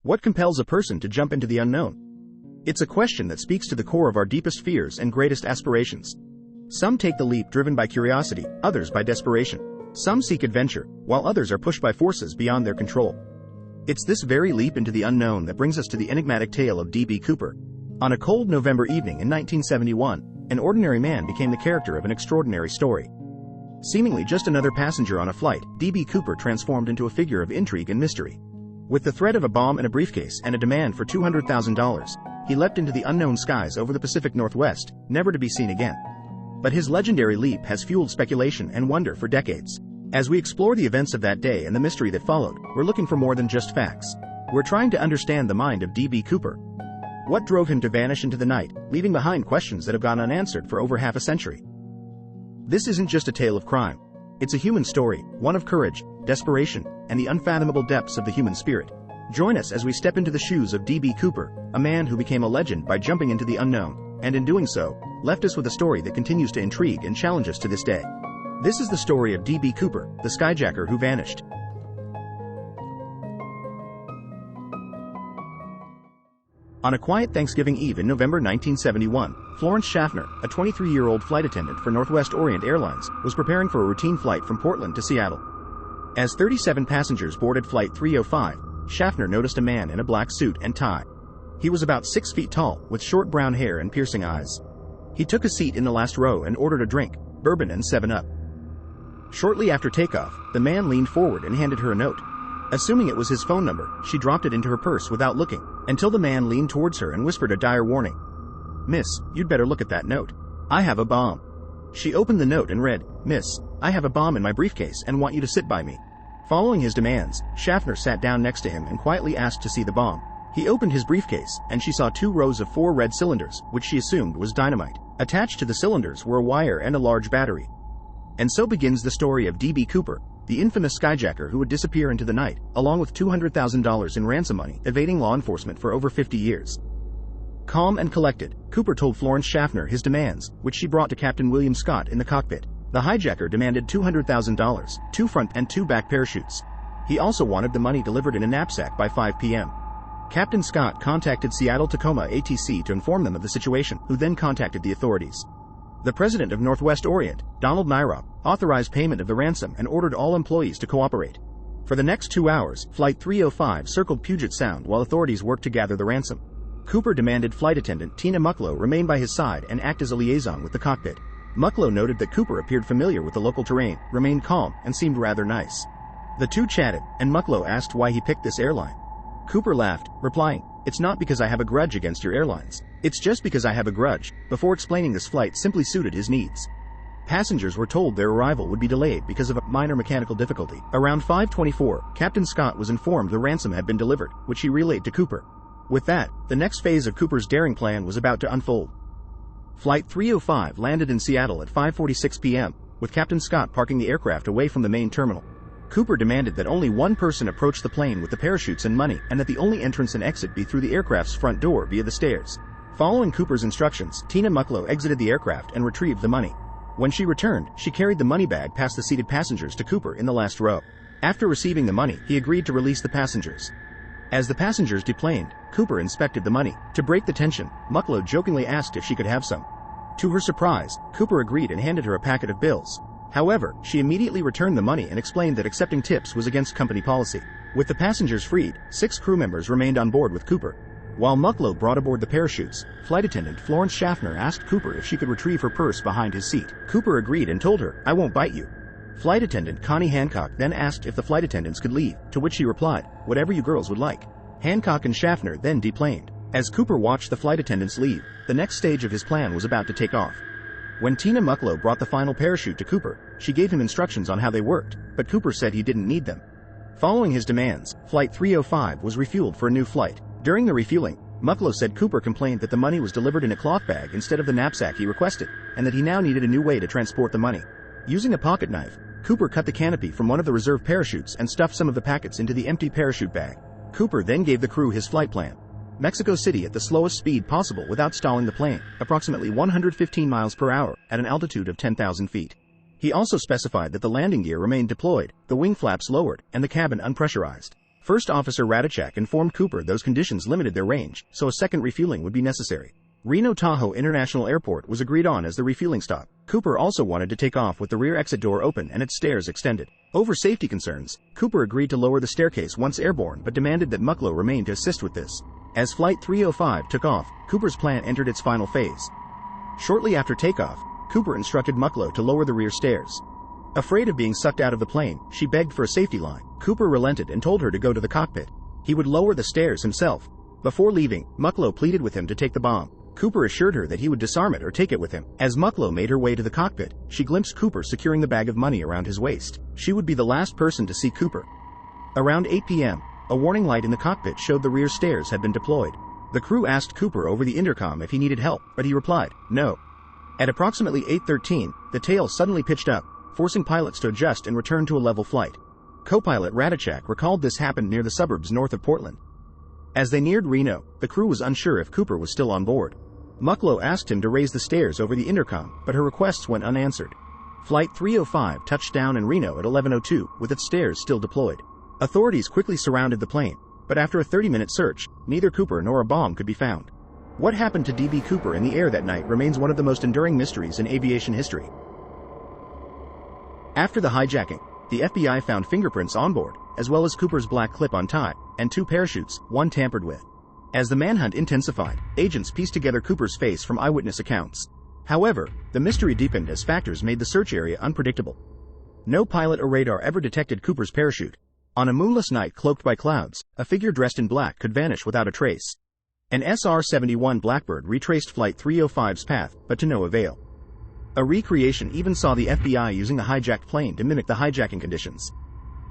What compels a person to jump into the unknown? It's a question that speaks to the core of our deepest fears and greatest aspirations. Some take the leap driven by curiosity, others by desperation. Some seek adventure, while others are pushed by forces beyond their control. It's this very leap into the unknown that brings us to the enigmatic tale of D.B. Cooper. On a cold November evening in 1971, an ordinary man became the character of an extraordinary story. Seemingly just another passenger on a flight, D.B. Cooper transformed into a figure of intrigue and mystery. With the threat of a bomb in a briefcase and a demand for $200,000, he leapt into the unknown skies over the Pacific Northwest, never to be seen again. But his legendary leap has fueled speculation and wonder for decades. As we explore the events of that day and the mystery that followed, we're looking for more than just facts. We're trying to understand the mind of D.B. Cooper. What drove him to vanish into the night, leaving behind questions that have gone unanswered for over half a century? This isn't just a tale of crime. It's a human story, one of courage, desperation, and the unfathomable depths of the human spirit. Join us as we step into the shoes of D.B. Cooper, a man who became a legend by jumping into the unknown, and in doing so, left us with a story that continues to intrigue and challenge us to this day. This is the story of D.B. Cooper, the Skyjacker who vanished. On a quiet Thanksgiving Eve in November 1971, Florence Schaffner, a 23-year-old flight attendant for Northwest Orient Airlines, was preparing for a routine flight from Portland to Seattle. As 37 passengers boarded Flight 305, Schaffner noticed a man in a black suit and tie. He was about 6 feet tall, with short brown hair and piercing eyes. He took a seat in the last row and ordered a drink, bourbon and 7-Up. Shortly after takeoff, the man leaned forward and handed her a note. Assuming it was his phone number, she dropped it into her purse without looking, until the man leaned towards her and whispered a dire warning. "Miss, you'd better look at that note. I have a bomb." She opened the note and read, "Miss, I have a bomb in my briefcase and want you to sit by me." Following his demands, Schaffner sat down next to him and quietly asked to see the bomb. He opened his briefcase, and she saw 2 rows of 4 red cylinders, which she assumed was dynamite. Attached to the cylinders were a wire and a large battery. And so begins the story of D.B. Cooper, the infamous Skyjacker who would disappear into the night, along with $200,000 in ransom money, evading law enforcement for over 50 years. Calm and collected, Cooper told Florence Schaffner his demands, which she brought to Captain William Scott in the cockpit. The hijacker demanded $200,000, 2 front and 2 back parachutes. He also wanted the money delivered in a knapsack by 5 p.m. Captain Scott contacted Seattle Tacoma ATC to inform them of the situation, who then contacted the authorities. The president of Northwest Orient, Donald Nyrop, authorized payment of the ransom and ordered all employees to cooperate. For the next 2 hours, Flight 305 circled Puget Sound while authorities worked to gather the ransom. Cooper demanded flight attendant Tina Mucklow remain by his side and act as a liaison with the cockpit. Mucklow noted that Cooper appeared familiar with the local terrain, remained calm, and seemed rather nice. The two chatted, and Mucklow asked why he picked this airline. Cooper laughed, replying, "It's not because I have a grudge against your airlines. It's just because I have a grudge," before explaining this flight simply suited his needs. Passengers were told their arrival would be delayed because of a minor mechanical difficulty. Around 5:24, Captain Scott was informed the ransom had been delivered, which he relayed to Cooper. With that, the next phase of Cooper's daring plan was about to unfold. Flight 305 landed in Seattle at 5:46 p.m., with Captain Scott parking the aircraft away from the main terminal. Cooper demanded that only one person approach the plane with the parachutes and money, and that the only entrance and exit be through the aircraft's front door via the stairs. Following Cooper's instructions, Tina Mucklow exited the aircraft and retrieved the money. When she returned, she carried the money bag past the seated passengers to Cooper in the last row. After receiving the money, he agreed to release the passengers. As the passengers deplaned, Cooper inspected the money. To break the tension, Mucklow jokingly asked if she could have some. To her surprise, Cooper agreed and handed her a packet of bills. However, she immediately returned the money and explained that accepting tips was against company policy. With the passengers freed, 6 crew members remained on board with Cooper. While Mucklow brought aboard the parachutes, flight attendant Florence Schaffner asked Cooper if she could retrieve her purse behind his seat. Cooper agreed and told her, "I won't bite you." Flight attendant Connie Hancock then asked if the flight attendants could leave, to which she replied, "Whatever you girls would like." Hancock and Schaffner then deplaned. As Cooper watched the flight attendants leave, the next stage of his plan was about to take off. When Tina Mucklow brought the final parachute to Cooper, she gave him instructions on how they worked, but Cooper said he didn't need them. Following his demands, Flight 305 was refueled for a new flight. During the refueling, Mucklow said Cooper complained that the money was delivered in a cloth bag instead of the knapsack he requested, and that he now needed a new way to transport the money. Using a pocket knife, Cooper cut the canopy from one of the reserve parachutes and stuffed some of the packets into the empty parachute bag. Cooper then gave the crew his flight plan. Mexico City at the slowest speed possible without stalling the plane, approximately 115 miles per hour, at an altitude of 10,000 feet. He also specified that the landing gear remained deployed, the wing flaps lowered, and the cabin unpressurized. First Officer Rackstraw informed Cooper those conditions limited their range, so a second refueling would be necessary. Reno Tahoe International Airport was agreed on as the refueling stop. Cooper also wanted to take off with the rear exit door open and its stairs extended. Over safety concerns, Cooper agreed to lower the staircase once airborne but demanded that McCoy remain to assist with this. As Flight 305 took off, Cooper's plan entered its final phase. Shortly after takeoff, Cooper instructed McCoy to lower the rear stairs. Afraid of being sucked out of the plane, she begged for a safety line. Cooper relented and told her to go to the cockpit. He would lower the stairs himself. Before leaving, McCoy pleaded with him to take the bomb. Cooper assured her that he would disarm it or take it with him. As McCoy made her way to the cockpit, she glimpsed Cooper securing the bag of money around his waist. She would be the last person to see Cooper. Around 8 p.m., a warning light in the cockpit showed the rear stairs had been deployed. The crew asked Cooper over the intercom if he needed help, but he replied, no. At approximately 8:13, the tail suddenly pitched up, forcing pilots to adjust and return to a level flight. Co-pilot Rackstraw recalled this happened near the suburbs north of Portland. As they neared Reno, the crew was unsure if Cooper was still on board. McCoy asked him to raise the stairs over the intercom, but her requests went unanswered. Flight 305 touched down in Reno at 11:02, with its stairs still deployed. Authorities quickly surrounded the plane, but after a 30-minute search, neither Cooper nor a bomb could be found. What happened to D.B. Cooper in the air that night remains one of the most enduring mysteries in aviation history. After the hijacking, the FBI found fingerprints on board, as well as Cooper's black clip-on tie, and 2 parachutes, one tampered with. As the manhunt intensified, agents pieced together Cooper's face from eyewitness accounts. However, the mystery deepened as factors made the search area unpredictable. No pilot or radar ever detected Cooper's parachute. On a moonless night cloaked by clouds, a figure dressed in black could vanish without a trace. An SR-71 Blackbird retraced Flight 305's path, but to no avail. A recreation even saw the FBI using a hijacked plane to mimic the hijacking conditions.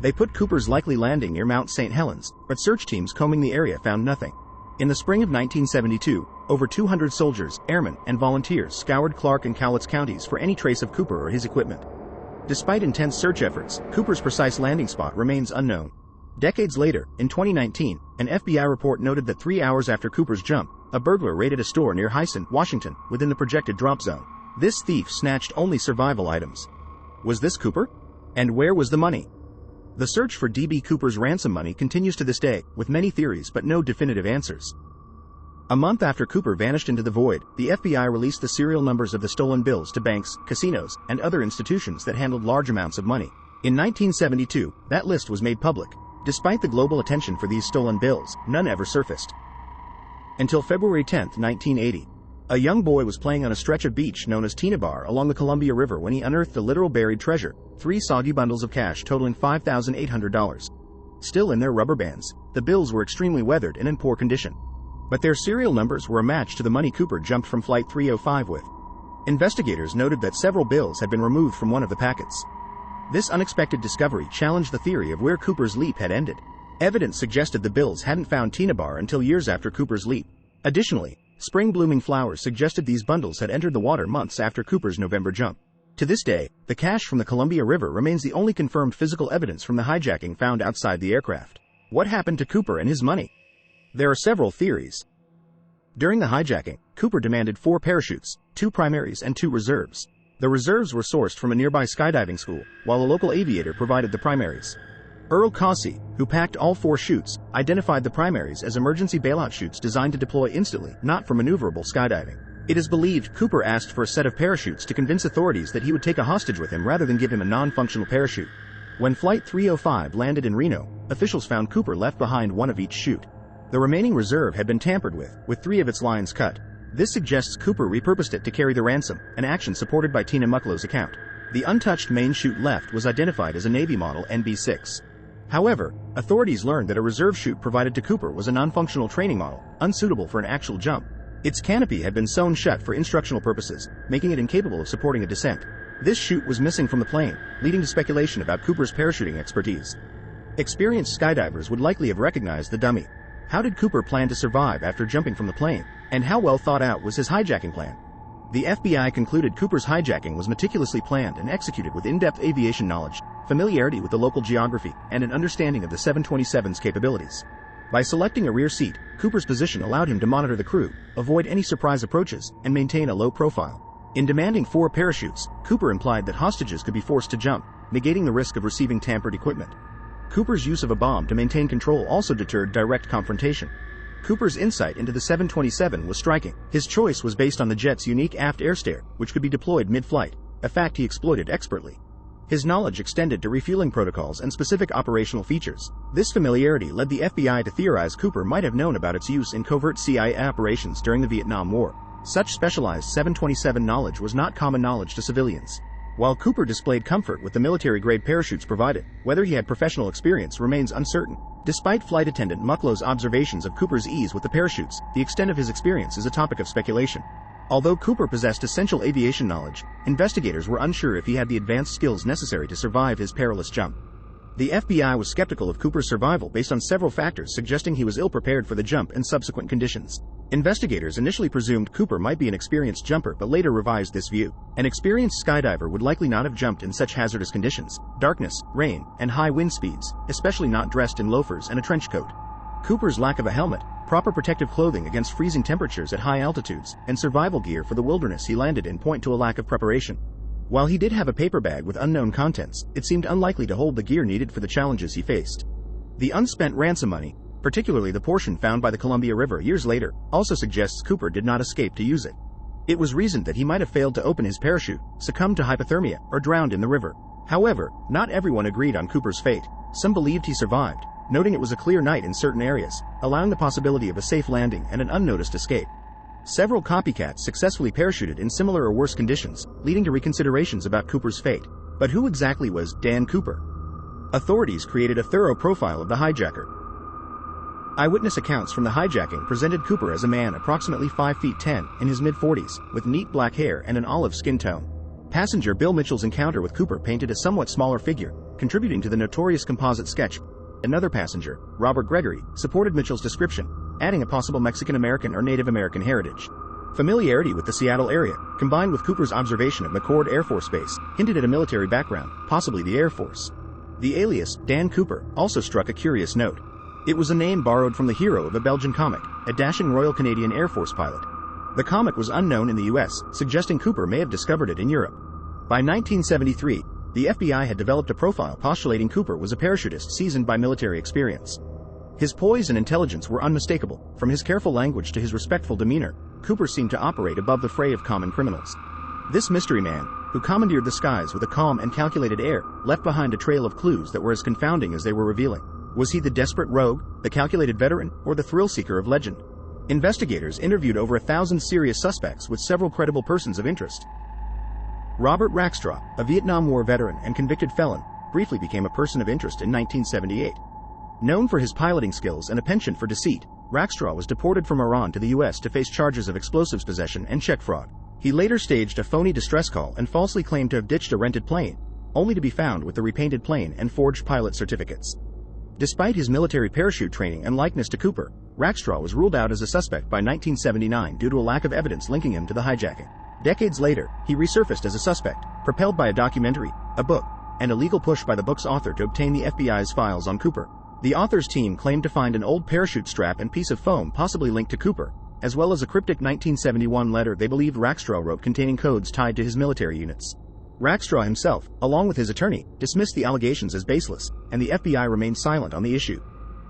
They put Cooper's likely landing near Mount St. Helens, but search teams combing the area found nothing. In the spring of 1972, over 200 soldiers, airmen, and volunteers scoured Clark and Cowlitz counties for any trace of Cooper or his equipment. Despite intense search efforts, Cooper's precise landing spot remains unknown. Decades later, in 2019, an FBI report noted that 3 hours after Cooper's jump, a burglar raided a store near Hyson, Washington, within the projected drop zone. This thief snatched only survival items. Was this Cooper? And where was the money? The search for D.B. Cooper's ransom money continues to this day, with many theories but no definitive answers. A month after Cooper vanished into the void, the FBI released the serial numbers of the stolen bills to banks, casinos, and other institutions that handled large amounts of money. In 1972, that list was made public. Despite the global attention for these stolen bills, none ever surfaced. Until February 10, 1980. A young boy was playing on a stretch of beach known as Tina Bar along the Columbia River when he unearthed a literal buried treasure, 3 soggy bundles of cash totaling $5,800. Still in their rubber bands, the bills were extremely weathered and in poor condition. But their serial numbers were a match to the money Cooper jumped from Flight 305 with. Investigators noted that several bills had been removed from one of the packets. This unexpected discovery challenged the theory of where Cooper's leap had ended. Evidence suggested the bills hadn't found Tina Bar until years after Cooper's leap. Additionally, spring-blooming flowers suggested these bundles had entered the water months after Cooper's November jump. To this day, the cash from the Columbia River remains the only confirmed physical evidence from the hijacking found outside the aircraft. What happened to Cooper and his money? There are several theories. During the hijacking, Cooper demanded 4 parachutes, 2 primaries and 2 reserves. The reserves were sourced from a nearby skydiving school, while a local aviator provided the primaries. Earl Causey, who packed all 4 chutes, identified the primaries as emergency bailout chutes designed to deploy instantly, not for maneuverable skydiving. It is believed Cooper asked for a set of parachutes to convince authorities that he would take a hostage with him rather than give him a non-functional parachute. When Flight 305 landed in Reno, officials found Cooper left behind one of each chute. The remaining reserve had been tampered with 3 of its lines cut. This suggests Cooper repurposed it to carry the ransom, an action supported by Tina McCoy's account. The untouched main chute left was identified as a Navy model NB6. However, authorities learned that a reserve chute provided to Cooper was a non-functional training model, unsuitable for an actual jump. Its canopy had been sewn shut for instructional purposes, making it incapable of supporting a descent. This chute was missing from the plane, leading to speculation about Cooper's parachuting expertise. Experienced skydivers would likely have recognized the dummy. How did Cooper plan to survive after jumping from the plane? And how well thought out was his hijacking plan? The FBI concluded Cooper's hijacking was meticulously planned and executed with in-depth aviation knowledge, familiarity with the local geography, and an understanding of the 727's capabilities. By selecting a rear seat, Cooper's position allowed him to monitor the crew, avoid any surprise approaches, and maintain a low profile. In demanding 4 parachutes, Cooper implied that hostages could be forced to jump, negating the risk of receiving tampered equipment. Cooper's use of a bomb to maintain control also deterred direct confrontation. Cooper's insight into the 727 was striking. His choice was based on the jet's unique aft air stair, which could be deployed mid-flight, a fact he exploited expertly. His knowledge extended to refueling protocols and specific operational features. This familiarity led the FBI to theorize Cooper might have known about its use in covert CIA operations during the Vietnam War. Such specialized 727 knowledge was not common knowledge to civilians. While Cooper displayed comfort with the military-grade parachutes provided, whether he had professional experience remains uncertain. Despite flight attendant Mucklow's observations of Cooper's ease with the parachutes, the extent of his experience is a topic of speculation. Although Cooper possessed essential aviation knowledge, investigators were unsure if he had the advanced skills necessary to survive his perilous jump. The FBI was skeptical of Cooper's survival based on several factors suggesting he was ill-prepared for the jump and subsequent conditions. Investigators initially presumed Cooper might be an experienced jumper but later revised this view. An experienced skydiver would likely not have jumped in such hazardous conditions, darkness, rain, and high wind speeds, especially not dressed in loafers and a trench coat. Cooper's lack of a helmet, proper protective clothing against freezing temperatures at high altitudes, and survival gear for the wilderness he landed in point to a lack of preparation. While he did have a paper bag with unknown contents, it seemed unlikely to hold the gear needed for the challenges he faced. The unspent ransom money, particularly the portion found by the Columbia River years later, also suggests Cooper did not escape to use it. It was reasoned that he might have failed to open his parachute, succumbed to hypothermia, or drowned in the river. However, not everyone agreed on Cooper's fate. Some believed he survived, noting it was a clear night in certain areas, allowing the possibility of a safe landing and an unnoticed escape. Several copycats successfully parachuted in similar or worse conditions, leading to reconsiderations about Cooper's fate. But who exactly was Dan Cooper? Authorities created a thorough profile of the hijacker. Eyewitness accounts from the hijacking presented Cooper as a man approximately 5 feet 10, in his mid-40s, with neat black hair and an olive skin tone. Passenger Bill Mitchell's encounter with Cooper painted a somewhat smaller figure, contributing to the notorious composite sketch. Another passenger, Robert Gregory, supported Mitchell's description, adding a possible Mexican-American or Native American heritage. Familiarity with the Seattle area, combined with Cooper's observation of McCoy Air Force Base, hinted at a military background, possibly the Air Force. The alias, Dan Cooper, also struck a curious note. It was a name borrowed from the hero of a Belgian comic, a dashing Royal Canadian Air Force pilot. The comic was unknown in the US, suggesting Cooper may have discovered it in Europe. By 1973, the FBI had developed a profile postulating Cooper was a parachutist seasoned by military experience. His poise and intelligence were unmistakable. From his careful language to his respectful demeanor, Cooper seemed to operate above the fray of common criminals. This mystery man, who commandeered the skies with a calm and calculated air, left behind a trail of clues that were as confounding as they were revealing. Was he the desperate rogue, the calculated veteran, or the thrill-seeker of legend? Investigators interviewed over 1,000 serious suspects with several credible persons of interest. Robert Rackstraw, a Vietnam War veteran and convicted felon, briefly became a person of interest in 1978. Known for his piloting skills and a penchant for deceit, Rackstraw was deported from Iran to the U.S. to face charges of explosives possession and check fraud. He later staged a phony distress call and falsely claimed to have ditched a rented plane, only to be found with the repainted plane and forged pilot certificates. Despite his military parachute training and likeness to Cooper, Rackstraw was ruled out as a suspect by 1979 due to a lack of evidence linking him to the hijacking. Decades later, he resurfaced as a suspect, propelled by a documentary, a book, and a legal push by the book's author to obtain the FBI's files on Cooper. The author's team claimed to find an old parachute strap and piece of foam possibly linked to Cooper, as well as a cryptic 1971 letter they believed Rackstraw wrote containing codes tied to his military units. Rackstraw himself, along with his attorney, dismissed the allegations as baseless, and the FBI remained silent on the issue.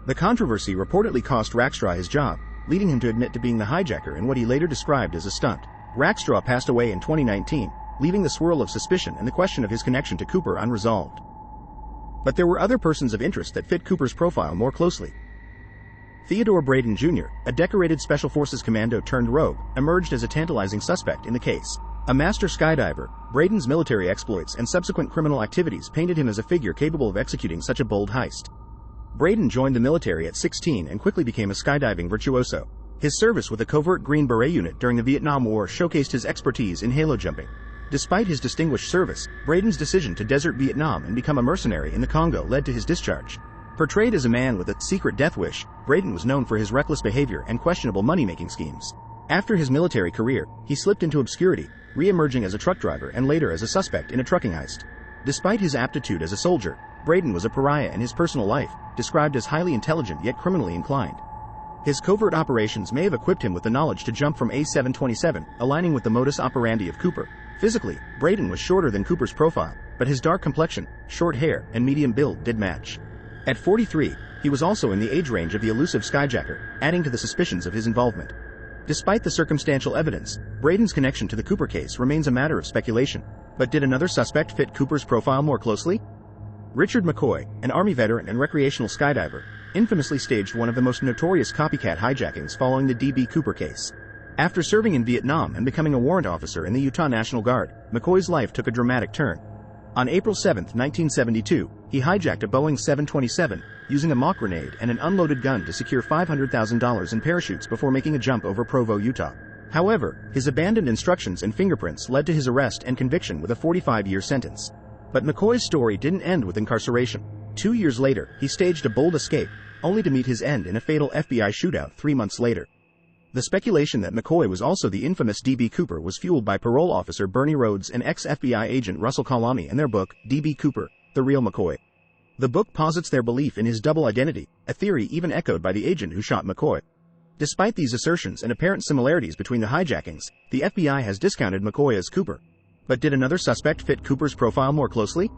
The controversy reportedly cost Rackstraw his job, leading him to admit to being the hijacker in what he later described as a stunt. Rackstraw passed away in 2019, leaving the swirl of suspicion and the question of his connection to Cooper unresolved. But there were other persons of interest that fit Cooper's profile more closely. Theodore Braden Jr., a decorated Special Forces commando turned rogue, emerged as a tantalizing suspect in the case. A master skydiver, Braden's military exploits and subsequent criminal activities painted him as a figure capable of executing such a bold heist. Braden joined the military at 16 and quickly became a skydiving virtuoso. His service with the covert Green Beret unit during the Vietnam War showcased his expertise in halo jumping. Despite his distinguished service, Braden's decision to desert Vietnam and become a mercenary in the Congo led to his discharge. Portrayed as a man with a secret death wish, Braden was known for his reckless behavior and questionable money-making schemes. After his military career, he slipped into obscurity, re-emerging as a truck driver and later as a suspect in a trucking heist. Despite his aptitude as a soldier, Braden was a pariah in his personal life, described as highly intelligent yet criminally inclined. His covert operations may have equipped him with the knowledge to jump from A727, aligning with the modus operandi of Cooper. Physically, Braden was shorter than Cooper's profile, but his dark complexion, short hair, and medium build did match. At 43, he was also in the age range of the elusive Skyjacker, adding to the suspicions of his involvement. Despite the circumstantial evidence, Braden's connection to the Cooper case remains a matter of speculation. But did another suspect fit Cooper's profile more closely? Richard McCoy, an Army veteran and recreational skydiver, infamously staged one of the most notorious copycat hijackings following the D.B. Cooper case. After serving in Vietnam and becoming a warrant officer in the Utah National Guard, McCoy's life took a dramatic turn. On April 7, 1972, he hijacked a Boeing 727, using a mock grenade and an unloaded gun to secure $500,000 in parachutes before making a jump over Provo, Utah. However, his abandoned instructions and fingerprints led to his arrest and conviction with a 45-year sentence. But McCoy's story didn't end with incarceration. 2 years later, he staged a bold escape, only to meet his end in a fatal FBI shootout 3 months later. The speculation that McCoy was also the infamous D.B. Cooper was fueled by parole officer Bernie Rhodes and ex-FBI agent Russell Kalami in their book, D.B. Cooper, The Real McCoy. The book posits their belief in his double identity, a theory even echoed by the agent who shot McCoy. Despite these assertions and apparent similarities between the hijackings, the FBI has discounted McCoy as Cooper. But did another suspect fit Cooper's profile more closely?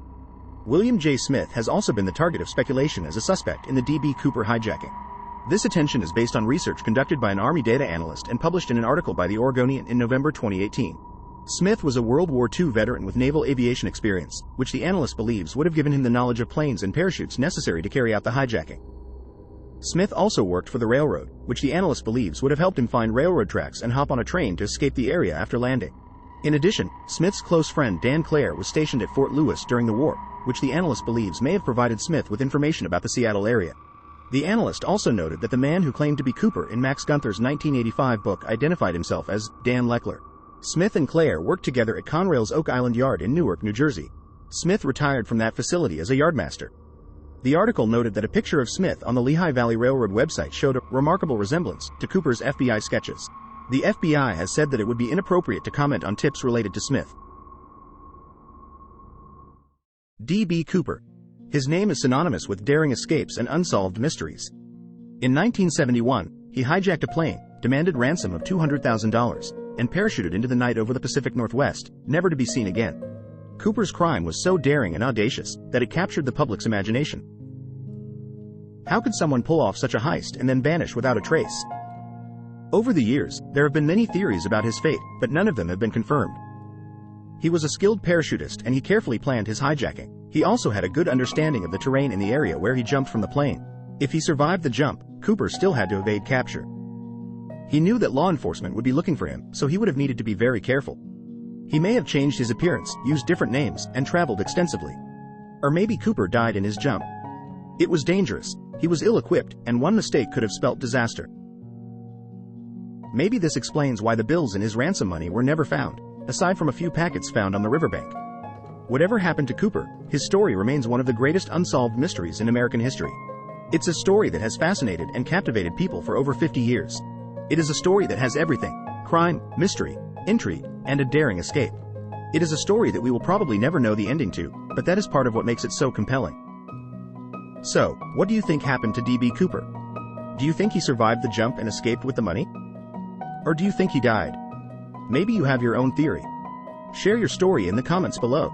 William J. Smith has also been the target of speculation as a suspect in the D.B. Cooper hijacking. This attention is based on research conducted by an Army data analyst and published in an article by The Oregonian in November 2018. Smith was a World War II veteran with naval aviation experience, which the analyst believes would have given him the knowledge of planes and parachutes necessary to carry out the hijacking. Smith also worked for the railroad, which the analyst believes would have helped him find railroad tracks and hop on a train to escape the area after landing. In addition, Smith's close friend Dan Clare was stationed at Fort Lewis during the war, which the analyst believes may have provided Smith with information about the Seattle area. The analyst also noted that the man who claimed to be Cooper in Max Gunther's 1985 book identified himself as Dan Leckler. Smith and Clare worked together at Conrail's Oak Island Yard in Newark, New Jersey. Smith retired from that facility as a yardmaster. The article noted that a picture of Smith on the Lehigh Valley Railroad website showed a remarkable resemblance to Cooper's FBI sketches. The FBI has said that it would be inappropriate to comment on tips related to Smith. D.B. Cooper. His name is synonymous with daring escapes and unsolved mysteries. In 1971, he hijacked a plane, demanded ransom of $200,000, and parachuted into the night over the Pacific Northwest, never to be seen again. Cooper's crime was so daring and audacious that it captured the public's imagination. How could someone pull off such a heist and then vanish without a trace? Over the years, there have been many theories about his fate, but none of them have been confirmed. He was a skilled parachutist and he carefully planned his hijacking. He also had a good understanding of the terrain in the area where he jumped from the plane. If he survived the jump, Cooper still had to evade capture. He knew that law enforcement would be looking for him, so he would have needed to be very careful. He may have changed his appearance, used different names, and traveled extensively. Or maybe Cooper died in his jump. It was dangerous, he was ill-equipped, and one mistake could have spelt disaster. Maybe this explains why the bills in his ransom money were never found, aside from a few packets found on the riverbank. Whatever happened to Cooper, his story remains one of the greatest unsolved mysteries in American history. It's a story that has fascinated and captivated people for over 50 years. It is a story that has everything: crime, mystery, intrigue, and a daring escape. It is a story that we will probably never know the ending to, but that is part of what makes it so compelling. So, what do you think happened to D.B. Cooper? Do you think he survived the jump and escaped with the money? Or do you think he died? Maybe you have your own theory. Share your story in the comments below.